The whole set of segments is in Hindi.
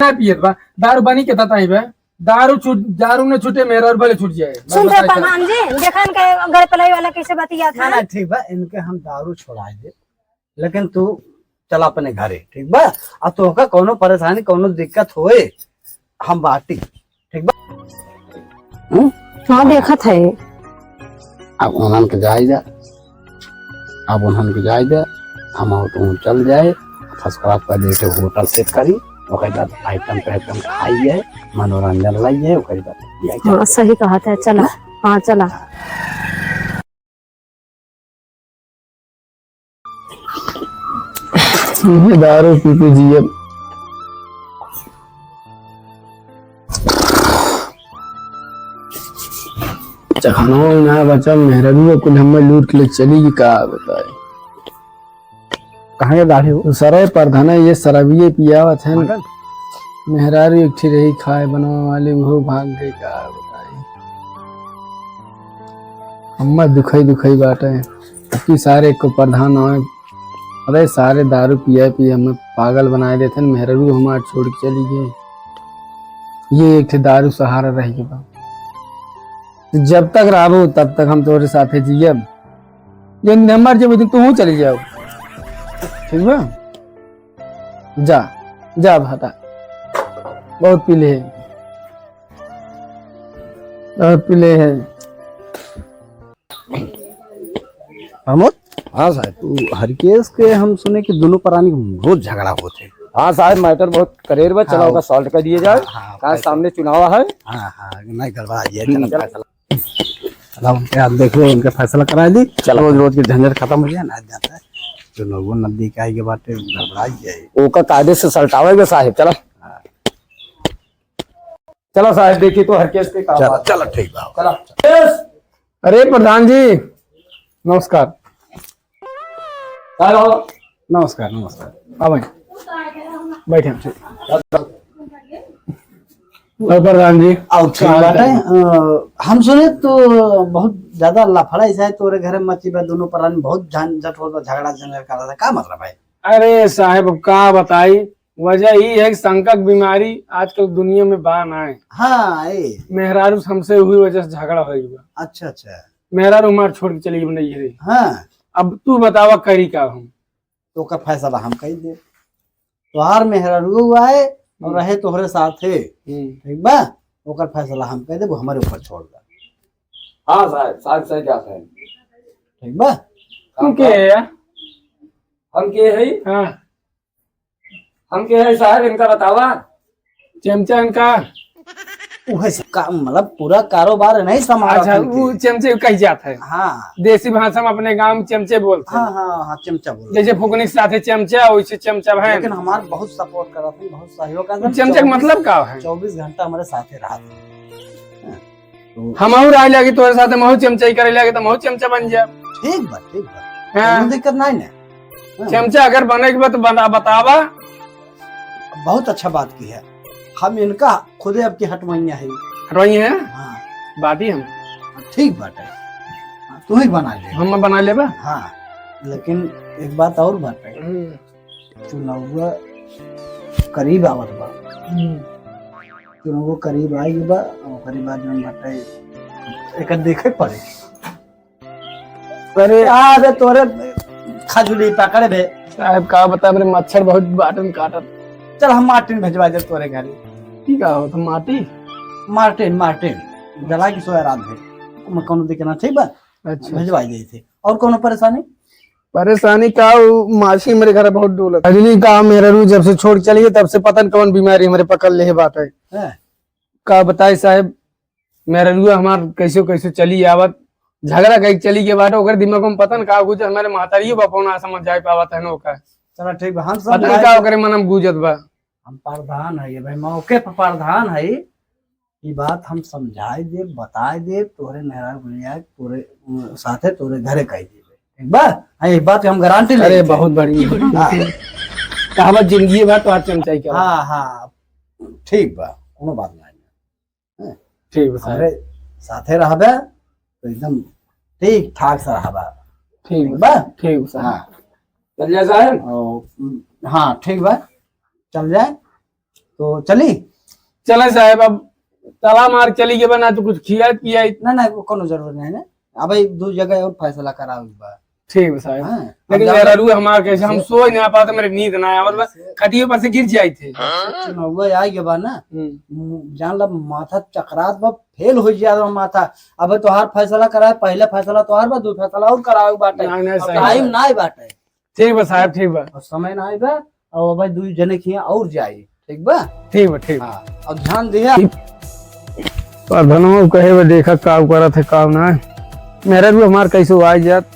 ना पियत बा दारू बनी के तताई बे दारू ने छूटे मेरा और भले छूट जाए। सुन रे प्रधान जी देखन के घर पलाई वाला कैसे बतिया था ना ठीक बा इनके हम दारू छोड़ा दे लेकिन तू चल अपने घरे ठीक बा। अब तो का कोनो परेशानी कोनो दिक्कत होए हम बाटी ठीक बा। हां देखत है अब उन्हन के जाए जा अब उन्हन के जाए जा हम तो चल जाए फर्स्ट क्लास पहले से होटल सेट करी ओकर बाद आइटम पे आइटम खाइए मनोरंजन लाइए ओकर बाद हां सही कहा था चला। हां चला दारू पी के जिए चखाना ना बचा मेरा भी कुल हमें लूट के ले चली का बताए कहाँ दाढ़ी हो सराय प्रधान ये शराबिये पियावा थे मेहरारू एक ठी रही खाए बनवा वाले वो भाग गए का बताए अम्मा दुखई बाटे कि सारे को प्रधान आए अरे सारे दारू पिया पिया हमें पागल बनाए देते मेहरारू हमारे छोड़ के चली गई ये एक ठी दारू सहारा रह गया जब तक रहबो तब तक हम तुम्हारे साथे जियब जो नंबर जब तू चली जाओ ठीक बा जा जा भाता बहुत पीले है बहुत पीले है प्रमोद। हाँ साहब तू हरकेश के हम सुने कि दोनों प्राणी रोज झगड़ा होते। हाँ साहब मैटर बहुत करेर बा चला होगा सॉल्व कर दिए जाए। कहा सामने चुनाव है। हाँ हाँ नहीं गड़बड़ा चलो आप देखो उनका फैसला करा दी चलो रोज रोज की झंझट खत्म हो जाए ना जाता है जो लोगों नदी के आएगी बातें गड़बड़ा जाए ओका कायदे से सल्टावेगा साहब। चलो चलो साहब देखिए तो हर केस पे काम चलो ठीक है चलो। अरे प्रधान जी नमस्कार नमस्कार नमस्कार हाँ भाई बैठे प्रधान जी हम सुने तो बहुत ज्यादा लफड़ा ऐसा है तोरे घर में मची बा दोनों प्राणी बहुत झंझट हो झगड़ा झंझट कर रहा था क्या मतलब है। अरे साहब का बताई वजह ही है कि संकट बीमारी आजकल दुनिया में बान आए। हाँ मेहरारू हमसे हुई वजह से झगड़ा हो गया। अच्छा अच्छा मेहरारू हमारे छोड़ के चली नहीं रही। हाँ अब तू बतावा करी का हम तो का फैसला हम कही दे तोहार मेहरारू आए और रहे तोहरे साथे ठीक बा ओकर फैसला हम कह दे वो हमारे ऊपर छोड़ दे। हाँ साहब साहब सही क्या है ठीक बा तू के है हम के है। हाँ हम के है साहब इनका बतावा चमचा इनका मतलब पूरा कारोबार नहीं संभाला। अच्छा वो चमचे कही जाता है। हाँ देसी भाषा में अपने गांव में चमचे बोलते हैं। हाँ हाँ हाँ चमचा बोल जैसे फुकनी के साथे चमचा वैसे चमचा है। लेकिन हमारे बहुत सपोर्ट करा था बहुत सहयोग कर चमचा का मतलब क्या है 24 घंटा हमारे साथ रहा था। हम और आए लगी तोरे साथ महू चमचा करे लगे तो महू चमचा बन जाए। ठीक बा दिक्कत नहीं ना चमचा अगर बने के बाद बतावा। बहुत अच्छा बात की है हम इनका खुदे अब की हटवाइया है हटवाई है। हाँ बाटी हम ठीक बात है तू ही बना ले हम बना ले बा। हाँ लेकिन एक बात और बात है चुनाव करीब आवत बा चुनाव करीब आई बा करीब बाद में बाटे एक देखे पड़े। अरे अरे तोरे खजुली पकड़े भे साहब का बता मेरे मच्छर बहुत बाटन काटत। चल हम मार्टिन भेजवा दे तोरे घर ठीक है तो माटी मार्टिन जला की सोया रात में कोनो दिक्कत ना ठीक बा। अच्छा भेजवा दे थे और कोनो परेशानी का मासी मेरे घर बहुत डोलत अजली का मेरा रू जब से छोड़ चली गई तब से पता नहीं कौन बीमारी हमारे पकड़ ले बात है। का बताए साहब मेरा रू हमार कैसे कैसे चली आवत झगड़ा कहीं चली गई बात ओकर दिमाग में पता न का गुजर हमारे मातारियो बापो ना समझ जाए पावत है ना ओका। चलो ठीक बा हम पता का ओकरे मनम गुजत बा। हम प्रधान है भाई मौके पर प्रधान है ये बात हम समझाए दे बताए दे तोरे मेहरा भैया तोरे साथे तोरे घरे कह दे ठीक बा। ये बात हम गारंटी ले। अरे बहुत बढ़िया कहावत जिंदगी बात तो आज चमचाई क्या। हाँ हाँ ठीक बा कोनो बात नहीं ठीक बा अरे साथे रहबे तो एकदम ठीक ठाक से रहबा ठीक बा। ठीक बा चल जाए साहब। हाँ ठीक बा चल जाए तो चली चले साहब, अब तला मार चली गए बना तो कुछ खिया पिया। ना ना कोनो जरूरत नहीं है। अब भाई दो जगह और फैसला कराओ इस बार। ठीक है साहब। हाँ, लेकिन मेरा रूह हमारा कैसे, हम सो ही नहीं पाते, मेरी नींद ना आया, और खटिए पर से गिर जाए थे। चुनाव आई के बाद ना जान ला माथा चकरात बा, फेल हो जाए माथा। अब तोहार फैसला कराए, पहले फैसला तोहार बा, दो फैसला और कराओ बाटे। टाइम ना आई बाटे। ठीक बा साहब, ठीक बा। और समय ना आई बा, और भाई दो जने खिया और जाए। ठीक बा, ठीक बा, ठीक। हाँ, अब ध्यान दिया। प्रधानों कहे वो देखा काम करा थे काम ना, मेरा भी हमार कैसे आ जात।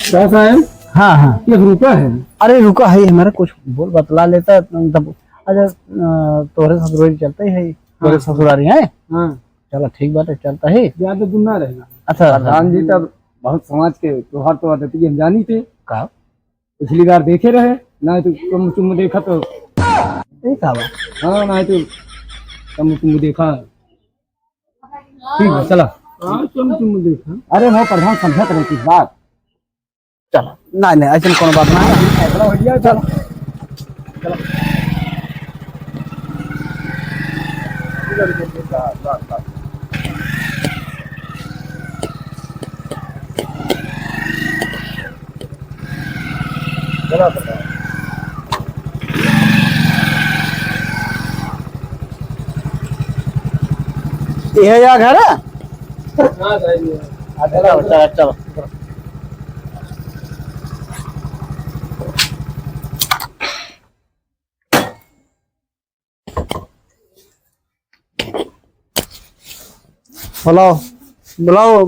क्या साहब? हाँ हाँ, ये रुका है। अरे रुका है हमारा, कुछ बोल बतला लेता तब। अच्छा तोहरे ससुरारी चलते ही है, तोहरे ससुरारी है। हाँ चलो ठीक बात है, चलता है। ज्यादा दूर ना रहेगा। अच्छा प्रधान जी तब बहुत समाज के त्योहार तो आते हम जानी थे, का पिछली बार देखे रहे ना, तो तुम देखा तो का बा? हाँ, ना तो तुम देखा। ठीक है चला। हाँ तुम देखा। अरे वो प्रधान समझा करें किस बात। चलो नहीं नहीं, ऐसा कोनो बात ना है। ऐसा हो गया, चलो चलो। ये है या घर है? हाँ सही है। चलो चलो। बुलाओ बुलाओ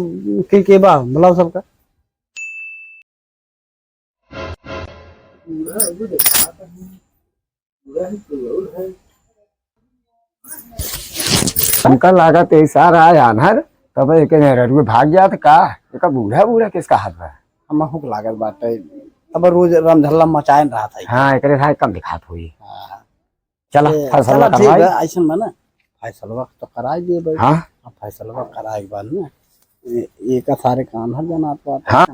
के बा, बुलाओ सबका। हमका लागत ऐसा रहा आनहर, तब एक ररुए भाग गया का। एक बूढ़ा बूढ़ा किसका हाथ बा? हम हुक लागत बाटे, अब रोज रमझल्ला मचाए रहा था। हाँ, एक भाई कम दिखात हुई। चला फैसला चलो ठीक करवाई। है, ऐसा माना फैसला तो कराई दिए भाई। हाँ अब फैसला कराए के बाद ना एक सारे काम हर जना आता। हाँ,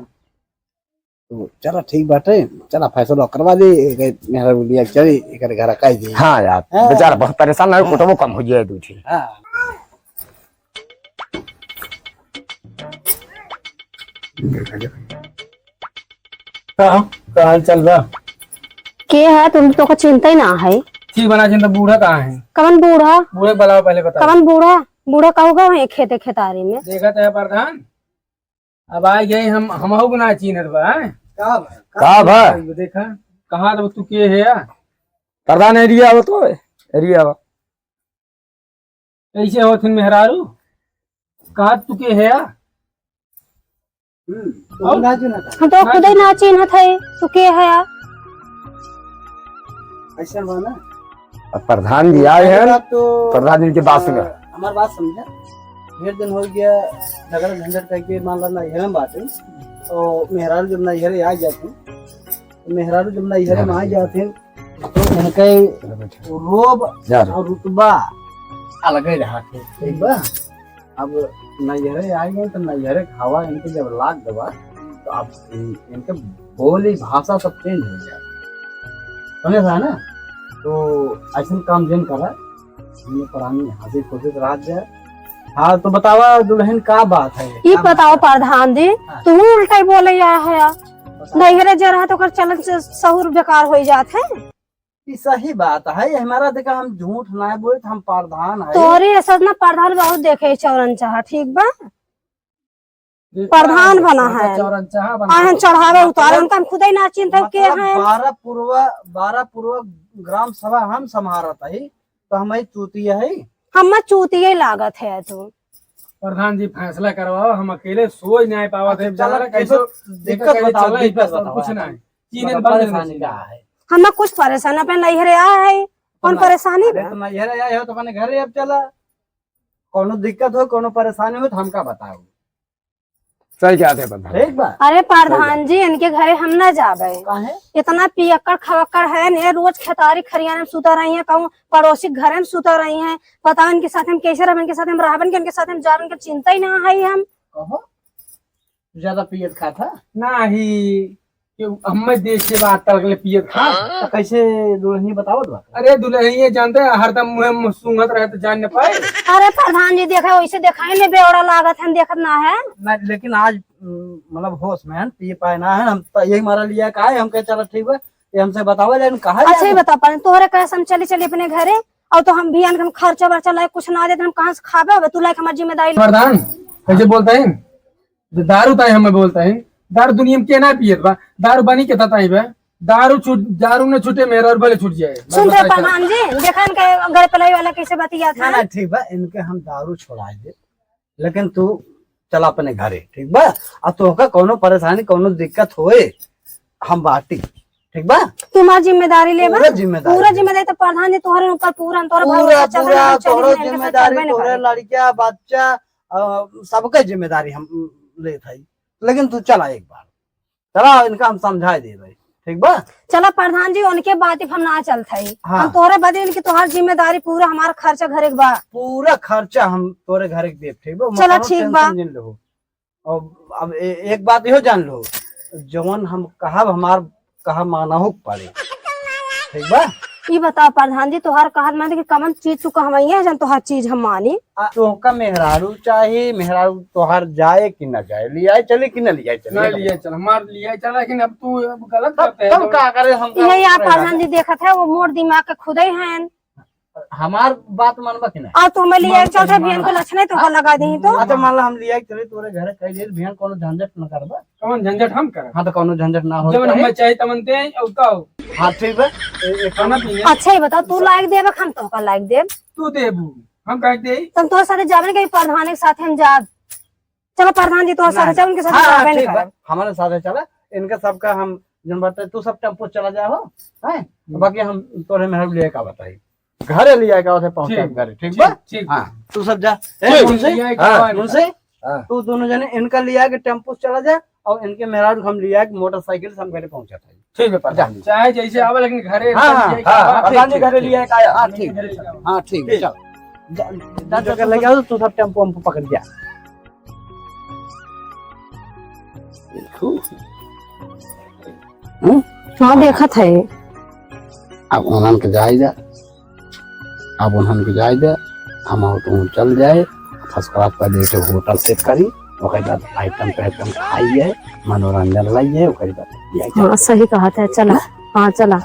तो चलो ठीक बाटे, चला फैसला करवा दे। मेरा बोलिया चली एक घर का दे। हाँ यार, हाँ। बेचारा बहुत परेशान है, कुटुंबों कम हो जाए दूसरी। हाँ कहाँ चल रहा? के है तुम तो का चिंता ही ना है। ठीक बना चिंता। बूढ़ा कहाँ है? कवन बूढ़ा? बूढ़े बताओ पहले, बता। कवन बूढ़ा? बूढ़ा का होगा वहीं खेते खेतारी में। देखा था प्रधान, अब आ गए हम हो ना चीनत बा। का भा देखा कहाँ तो तू के है यार? प्रधान एरिया हो तो एरिया हो। कैसे हो थिन मेहरारू? कहाँ तू के है यार? हम तो खुद ही ना चिन्हत है तू के है यार। ऐसा माना अब प्रधान जी आए हैं, तो प्रधान जी की बात सुनो। हमारी बात समझा। ढेर दिन हो गया झगड़ा झंझट करके, मान ला नैहर बात है। तो मेहरारू जब नैहरे आ जाते, तो मेहरारू जब नैहरे में आ जाते तो इनके रोब और रुतबा अलग ही रहा थे। ठीक बा, अब नैहरे आ गए तो नैहरे हवा इनके जब लाग दबा, तो अब इनके बोली भाषा सब चेंज हो गया। समझ रहा ना? तो ऐसा काम जिन करा पुरानी हाजिर कोशिश रह जाए। हाँ तो बतावा दुल्हन का बात है? ये बताओ प्रधान जी, तू उल्टा ही बोले या है यार। नैहरे जा रहा तो कर चलन से सहूर बेकार हो जात है। ये सही बात है, हमारा देखा हम झूठ ना बोले, हम प्रधान है। तोरी ऐसा ना प्रधान बहुत देखे चौरन चाह। ठीक बा, प्रधान बना है। आहन चढ़ावे उतारे उनका हम खुद ही ना चिंता के हैं। 12 पूर्व ग्राम सभा हम संभारत है, तो हम चूतिया है। हम चूतिये लागत है तू। प्रधान जी फैसला करवाओ, हम अकेले सोच नहीं पावा थे। दिक्कत बताओ, कुछ नहीं चीन परेशानी का है। हम कुछ परेशान अपने नैहरे आ है, कौन परेशानी बा? तो नैहरे आए हो तो अपने घरे अब चला। कोनो दिक्कत हो, कोनो परेशानी हो तो हमका बताओ। सही क्या थे प्रधान? एक बार अरे प्रधान जी, इनके घरे हम ना जाबे। काहे? इतना पियक्कड़ खवक्कड़ है ने, रोज खेतारी खरियाने में सुता रही है, कहूँ पड़ोसी घरे में सुता रही है। बताओ इनके साथ हम कैसे रह, इनके साथ हम रहबन के, इनके साथ हम जाबन के चिंता ही ना है हम। कहो ज्यादा पियत खा था नहीं। कि हमें देखे बात तक पियत खा। तो कैसे दुल्हनी बतावत बा? अरे दुल्हन जानते हैं हरदम मुंह में सूंघत रहे तो जान न पाए। अरे प्रधान जी देखा वैसे दिखाई में बेवड़ा लागत है, देखत ना है। नहीं, लेकिन आज मतलब होश में है, पी पाए ना है, हम तो यही मारा लिया का है, हम कहे चलो ठीक है ये हमसे बतावा लेकिन कहा अच्छा ही बता पाए तोहरे कैसे हम चले चले अपने घरे और तो हम भी हम खर्चा वर्चा लायक कुछ ना देते हम कहाँ से खाबे, तू लायक हमारी जिम्मेदारी। प्रधान कैसे बोलता है दारू ताई हमें बोलता है दारू दुनिया में के ना पियत बा, दारू बनी के ताई बा, दारू ने छूटे मेरा और भले छूट जाए। सुन रहे प्रधान जी देखा इनके गड़ पलाई वाला कैसे बतिया था। ना ठीक बा, इनके हम दारू छोड़ा दे, लेकिन तू चला अपने घरे ठीक बा। अब तो कोनो परेशानी कोनो दिक्कत होए हम बाटी ठीक बा। तुम्हारी जिम्मेदारी ले पूरा जिम्मेदारी तो प्रधान जी तुम्हारे ऊपर पूरा तोरा जिम्मेदारी, तोरे लड़किया बच्चा सबके जिम्मेदारी हम ले थी। लेकिन तू चला एक बार, चला इनका हम समझाए दे रहे ठीक बा। चला प्रधान जी उनके बात हम ना चलते हाँ। हम तोरे बदे इनकी तुम्हारी जिम्मेदारी पूरा हमारा खर्चा घरे के बा, पूरा खर्चा हम तोरे घर के देव ठीक बा। चला ठीक बा। और अब एक बात यो जान लो, जवन हम कहा हमार कहा माना हो पड़े ठीक बा। ये बताओ प्रधान जी तुहार कहत मान कि कमन चीज तू कहवाई है जन तुहार चीज हम मानी। तोहका मेहरारू चाहिए, मेहरारू तोहार जाए कि न जाए, लिया चले कि न लिया चले, लिया चल हमार लिया चल, लेकिन अब तू गलत करते है। तब का करे हम यही आप प्रधान जी देखत है वो मोर दिमाग के खुद ही है। हमार बात मानबा कि नहीं? और तुम लिया चलते बियन को लक्षण तो लगा दी तो। अच्छा मान ला हम लिया चले तोरे घर कह दे बिहान कोनो झंझट न करबा। कौन झंझट हम कर? हाँ तो कोनो झंझट ना हो, जब हमें चाहिए तमनते हैं और कहो हाँ ठीक बा। खाना पीने अच्छा ही बताओ तू लायक देब हम तो का लायक देब तू देबू हम कह दे तुम तो साथे जाबे के प्रधान के साथ हम जा। चलो प्रधान जी तो साथे चल उनके साथ जाबे नहीं कर हमारे साथ चला, इनका सबका हम जन बात तू सब टेम्पो चला जा हो हैं, बाकी हम तोरे में ले का बताई घरे लिया का उसे पहुंचा घरे ठीक बा। ठीक हां तू सब जा उनसे तू दोनों जने इनका लिया के टेम्पो चला जा और इनके मेहरारू हम लिया के मोटरसाइकिल से हम घरे पहुंचा था। ठीक है प्रधान चाहे जैसे आवे लेकिन घरे प्रधान जी घरे लिया का हां ठीक हां ठीक है चल जा कर लगा तू सब टेम्पो हम पकड़ जा। हां देखत है अब उन्हन के जाए जा, अब उन्हन के जाए दे, हम तो चल जाए फर्स्ट क्लास पर जैसे होटल सेट करी ओकर बाद आइटम पे आइटम खाइए मनोरंजन लाइए ओकर बाद हाँ सही कहा था। चला हाँ चला।